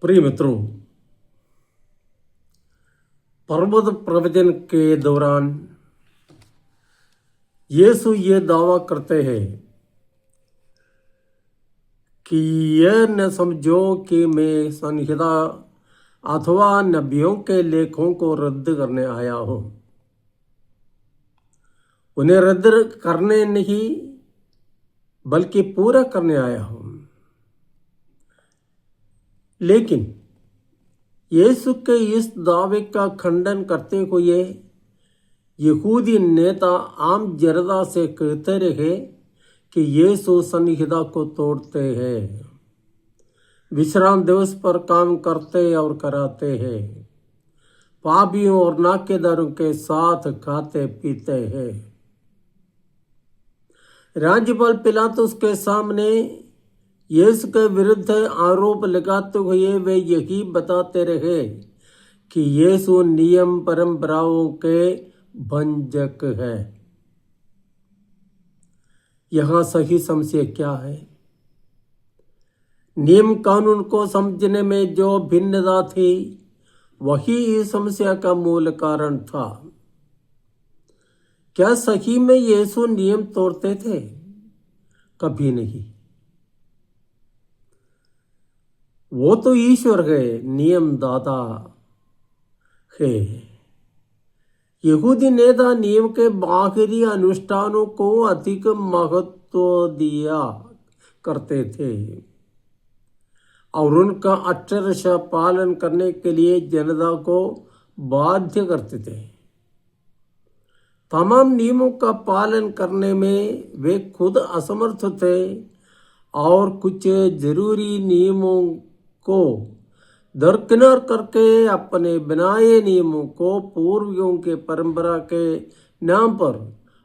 प्रिय मित्रों, पर्वत प्रवचन के दौरान यीशु ये दावा करते हैं कि यह न समझो कि मैं संहिता अथवा नबियों के लेखों को रद्द करने आया हूं। उन्हें रद्द करने नहीं बल्कि पूरा करने आया हूं। लेकिन यीशु के इस दावे का खंडन करते हुए यहूदी नेता आम जनता से कहते रहे कि यीशु संहिता को तोड़ते हैं, विश्राम दिवस पर काम करते और कराते हैं, पापियों और नाकेदारों के साथ खाते पीते हैं। राज्यपाल पिलातुस के सामने यीशु के विरुद्ध आरोप लगाते हुए वे यही बताते रहे कि यीशु नियम परंपराओं के भंजक है। यहां सही समस्या क्या है? नियम कानून को समझने में जो भिन्नता थी वही इस समस्या का मूल कारण था। क्या सही में यीशु नियम तोड़ते थे? कभी नहीं। वो तो ईश्वर है, नियम दाता है। यहूदी नेता नियम के बाहरी अनुष्ठानों को अधिक महत्व दिया करते थे और उनका अक्षरशः पालन करने के लिए जनता को बाध्य करते थे। तमाम नियमों का पालन करने में वे खुद असमर्थ थे और कुछ जरूरी नियमों को दरकिनार करके अपने बनाए नियमों को पूर्वजों के परंपरा के नाम पर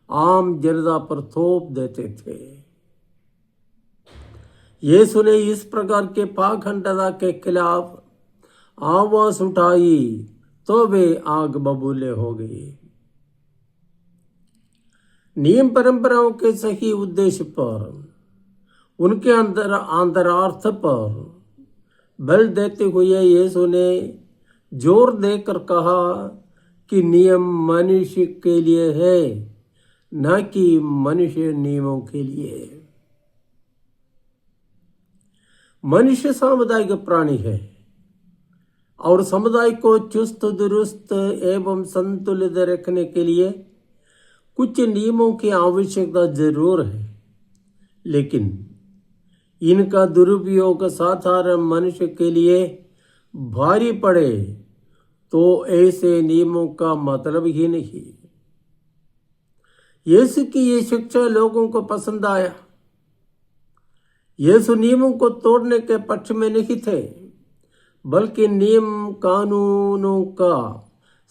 आम जनता पर थोप देते थे। यीशु ने इस प्रकार के पाखंडता के खिलाफ आवाज उठाई तो वे आग बबूले हो गए। नियम परंपराओं के सही उद्देश्य पर, उनके अंतरार्थ पर बल देते हुए यीशु ने जोर देकर कहा कि नियम मनुष्य के लिए है, न कि मनुष्य नियमों के लिए। मनुष्य सामुदायिक प्राणी है और समुदाय को चुस्त दुरुस्त एवं संतुलित रखने के लिए कुछ नियमों की आवश्यकता जरूर है, लेकिन इनका दुरुपयोग साधारण मनुष्य के लिए भारी पड़े तो ऐसे नियमों का मतलब ही नहीं। यीशु की ये शिक्षा लोगों को पसंद आया। यीशु नियमों को तोड़ने के पक्ष में नहीं थे, बल्कि नियम कानूनों का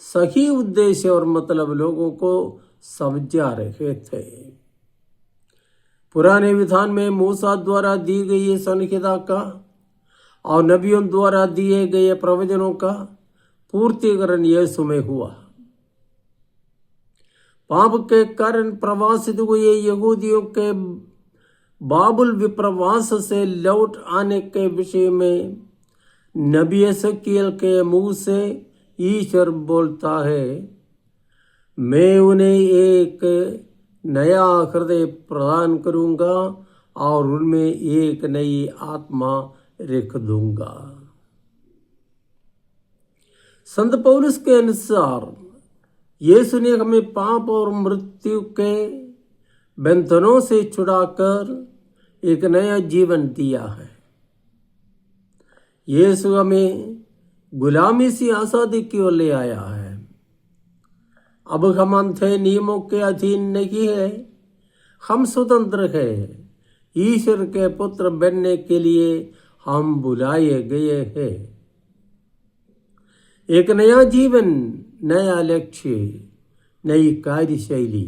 सही उद्देश्य और मतलब लोगों को समझा रहे थे। पुराने विधान में मूसा द्वारा दी गई संहिता का और नबियों द्वारा दिए गए प्रवचनों का पूर्तिकरण यीशु में हुआ। पाप के कारण प्रवासित हुए यहूदियों के बाबुल विप्रवास से लौट आने के विषय में नबी एसेकियल के मुंह से ईश्वर बोलता है, मैं उन्हें एक नया हृदय प्रदान करूंगा और उनमें एक नई आत्मा रख दूंगा। संत पौलुस के अनुसार यीशु ने हमें पाप और मृत्यु के बंधनों से छुड़ाकर एक नया जीवन दिया है। यीशु हमें गुलामी से आजादी की ओर ले आया है। अब हम अंधे नियमों के अधीन नहीं है, हम स्वतंत्र हैं। ईश्वर के पुत्र बनने के लिए हम बुलाए गए हैं। एक नया जीवन, नया लक्ष्य, नई कार्यशैली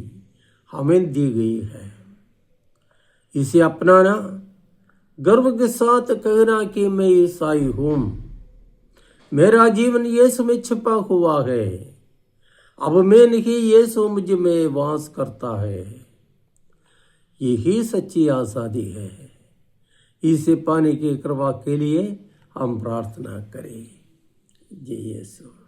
हमें दी गई है। इसे अपनाना, गर्व के साथ कहना कि मैं ईसाई हूं, मेरा जीवन यीशु में छिपा हुआ है, अब मैं नहीं यीशु मुझ में वास करता है, यही सच्ची आजादी है। इसे पाने की कृपा के लिए हम प्रार्थना करें। जय यीशु।